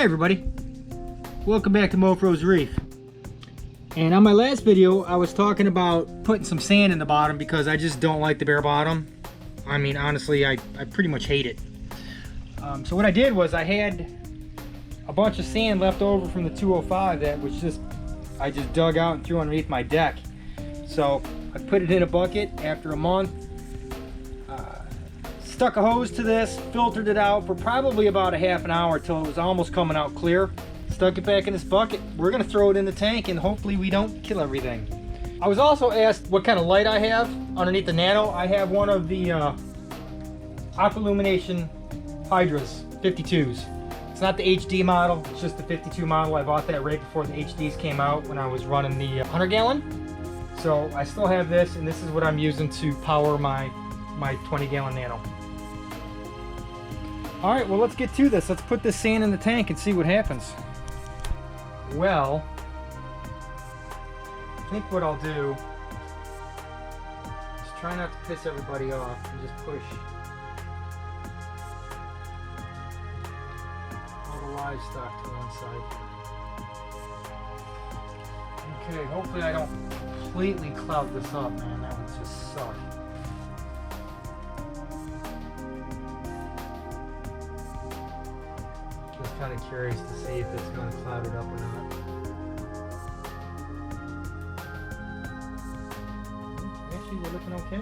Hey everybody, welcome back to Mofros Reef. And on my last video I was talking about putting some sand in the bottom because I just don't like the bare bottom. I mean, honestly, I pretty much hate it. So what I did was I had a bunch of sand left over from the 205 that was I just dug out and threw underneath my deck. So I put it in a bucket after a month, stuck a hose to this, filtered it out for probably about a half an hour till it was almost coming out clear. Stuck it back in this bucket. We're gonna throw it in the tank and hopefully we don't kill everything. I was also asked what kind of light I have underneath the Nano. I have one of the Aqualumination Hydras 52s. It's not the HD model, it's just the 52 model. I bought that right before the HDs came out when I was running the 100 gallon. So I still have this, and this is what I'm using to power my 20 gallon Nano. All right, well, let's get to this. Let's put this sand in the tank and see what happens. Well, I think what I'll do is try not to piss everybody off and just push all the livestock to one side. Okay, hopefully I don't completely cloud this up, man. That would just suck. Just kind of curious to see if it's going to cloud it up or not. Actually, we're looking okay.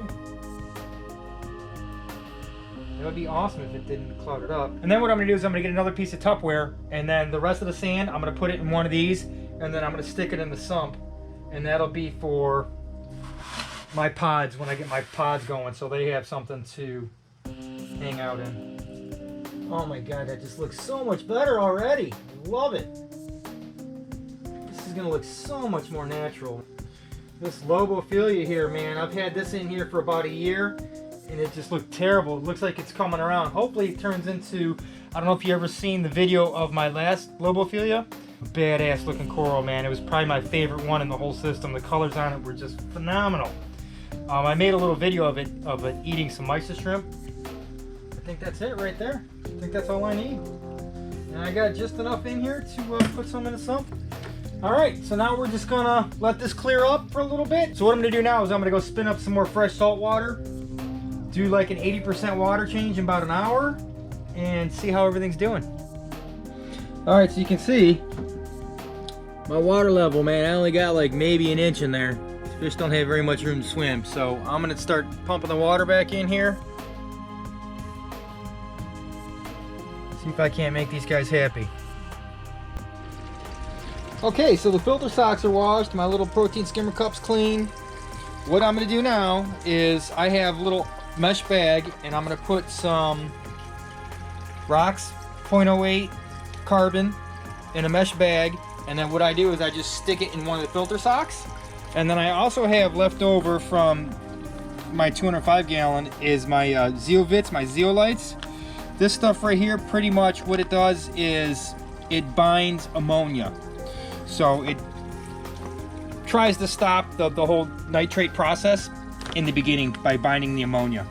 That would be awesome if it didn't cloud it up. And then what I'm going to do is I'm going to get another piece of Tupperware, and then the rest of the sand, I'm going to put it in one of these, and then I'm going to stick it in the sump, and that'll be for my pods when I get my pods going, so they have something to hang out in. Oh my god, that just looks so much better already. I love it. This is gonna look so much more natural. This Lobophilia here, man, I've had this in here for about a year and it just looked terrible. It looks like it's coming around. Hopefully it turns into, I don't know if you ever seen the video of my last Lobophilia. Badass looking coral, man. It was probably my favorite one in the whole system. The colors on it were just phenomenal. I made a little video of it eating some mysis shrimp. I think that's it right there. I think that's all I need. And I got just enough in here to put some in the sump. All right, so now we're just gonna let this clear up for a little bit. So what I'm gonna do now is I'm gonna go spin up some more fresh salt water, do like an 80% water change in about an hour, and see how everything's doing. All right, so you can see my water level, man, I only got like maybe an inch in there. Fish don't have very much room to swim, so I'm gonna start pumping the water back in here. See if I can't make these guys happy. Okay, so the filter socks are washed, my little protein skimmer cup's clean. What I'm gonna do now is I have a little mesh bag and I'm gonna put some rocks, 0.08 carbon in a mesh bag, and then what I do is I just stick it in one of the filter socks. And then I also have left over from my 205 gallon is my Zeovits, my zeolites. This stuff right here, pretty much what it does is it binds ammonia. So it tries to stop the whole nitrate process in the beginning by binding the ammonia.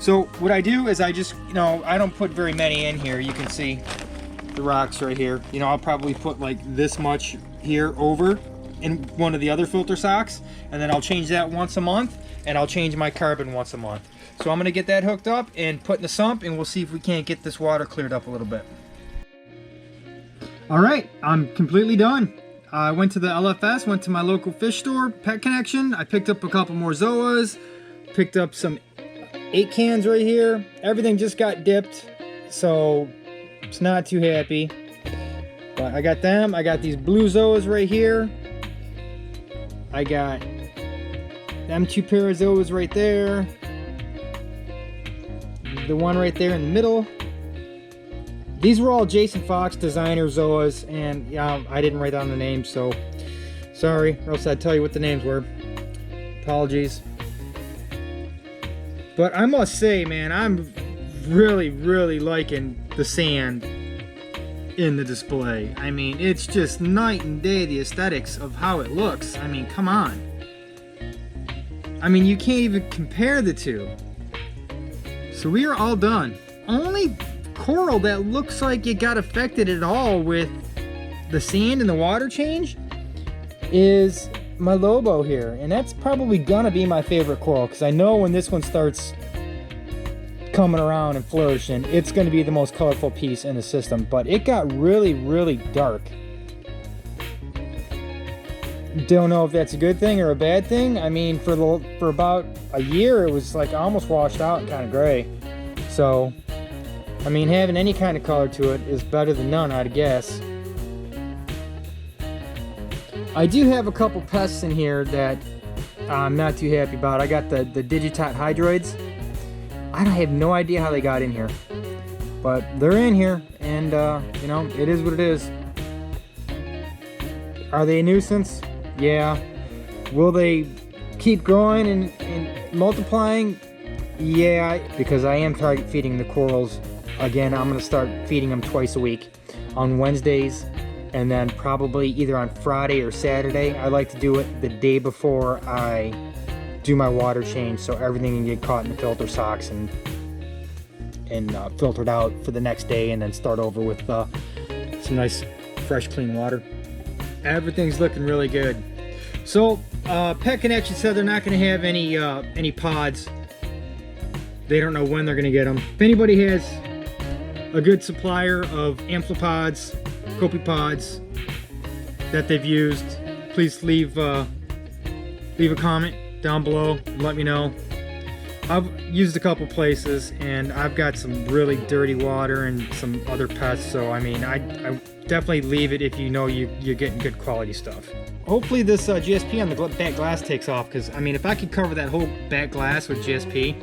So what I do is I just, I don't put very many in here. You can see the rocks right here. I'll probably put like this much here over in one of the other filter socks, and then I'll change that once a month, and I'll change my carbon once a month. So I'm gonna get that hooked up and put in the sump, and we'll see if we can't get this water cleared up a little bit. All right, I'm completely done. I went to the LFS, went to my local fish store, Pet Connection. I picked up a couple more Zoas, picked up some 8 cans right here. Everything just got dipped, so it's not too happy. But I got them. I got these blue Zoas right here. I got them 2 pair of Zoas right there. The one right there in the middle. These were all Jason Fox designer Zoas, and I didn't write down the names, so sorry, or else I'd tell you what the names were. Apologies. But I must say, man, I'm really liking the sand in the display. I mean, it's just night and day, the aesthetics of how it looks. I mean, come on. I mean, you can't even compare the two. So we are all done. Only coral that looks like it got affected at all with the sand and the water change is my Lobo here. And that's probably gonna be my favorite coral, because I know when this one starts coming around and flourishing, it's gonna be the most colorful piece in the system. But it got really, really dark. Don't know if that's a good thing or a bad thing. I mean, for about a year, it was like almost washed out and kind of gray. So, I mean, having any kind of color to it is better than none, I'd guess. I do have a couple pests in here that I'm not too happy about. I got the Digitot hydroids. I have no idea how they got in here, but they're in here, and you know, it is what it is. Are they a nuisance? Yeah. Will they keep growing and multiplying? Yeah, because I am target feeding the corals. Again, I'm going to start feeding them twice a week on Wednesdays, and then probably either on Friday or Saturday. I like to do it the day before I do my water change, so everything can get caught in the filter socks and filtered out for the next day, and then start over with some nice fresh clean water. Everything's looking really good. So Pet Connection said they're not going to have any pods. They don't know when they're going to get them. If anybody has a good supplier of amphipods, copepods that they've used, please leave a comment down below and let me know. I've used a couple places, and I've got some really dirty water and some other pests, so I mean, I definitely leave it if you know you're getting good quality stuff. Hopefully this GSP on the back glass takes off, because I mean, if I could cover that whole back glass with GSP,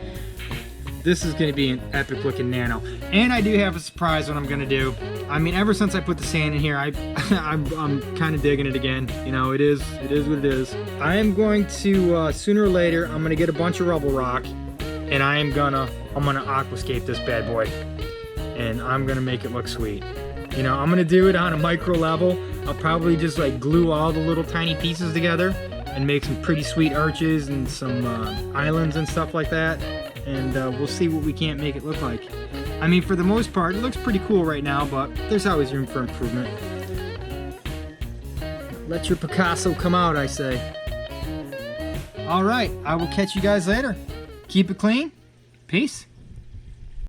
this is going to be an epic looking Nano. And I do have a surprise what I'm going to do. I mean, ever since I put the sand in here, I'm kind of digging it again. You know, it is what it is. I am going to sooner or later, I'm going to get a bunch of rubble rock, and I'm gonna aquascape this bad boy, and I'm gonna make it look sweet. You know, I'm gonna do it on a micro level. I'll probably just like glue all the little tiny pieces together and make some pretty sweet arches and some islands and stuff like that, and we'll see what we can't make it look like. I mean, for the most part, it looks pretty cool right now, but there's always room for improvement. Let your Picasso come out, I say. All right, I will catch you guys later. Keep it clean. Peace.